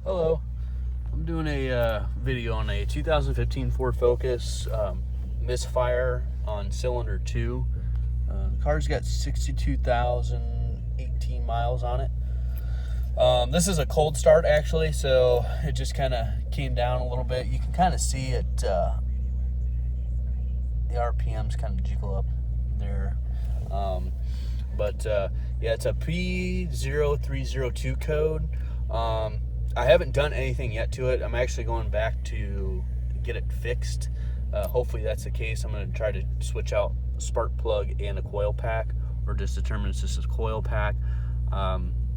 Hello, I'm doing a video on a 2015 Ford Focus misfire on cylinder 2. The car's got 62,018 miles on it. This is a cold start actually, so it just kind of came down a little bit. You can kind of see it, the RPMs kind of jiggle up there. Yeah, it's a P0302 code. I haven't done anything yet to it. I'm actually going back to get it fixed. Hopefully that's the case. I'm going to try to switch out a spark plug and a coil pack, or just determine it's just a coil pack.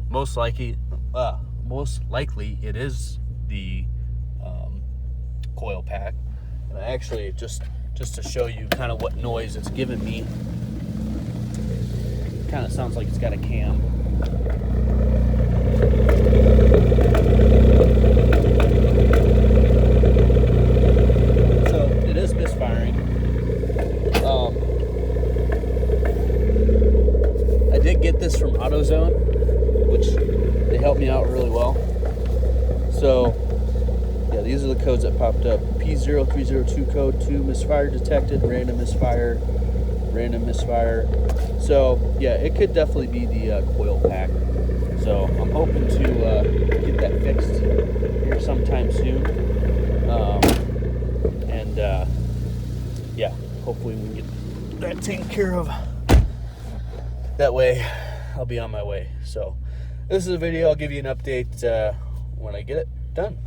Most likely it is the coil pack. And I actually just to show you kind of what noise it's giving me. Kind of sounds like it's got a cam. So it is misfiring. I did get this from AutoZone, which they helped me out really well. So yeah, these are the codes that popped up. P0302 code 2, misfire detected, random misfire. So yeah, it could definitely be the coil pack. So I'm hoping to get that fixed here sometime soon. Yeah, hopefully we can get that taken care of. That way I'll be on my way. So this is a video. I'll give you an update when I get it done.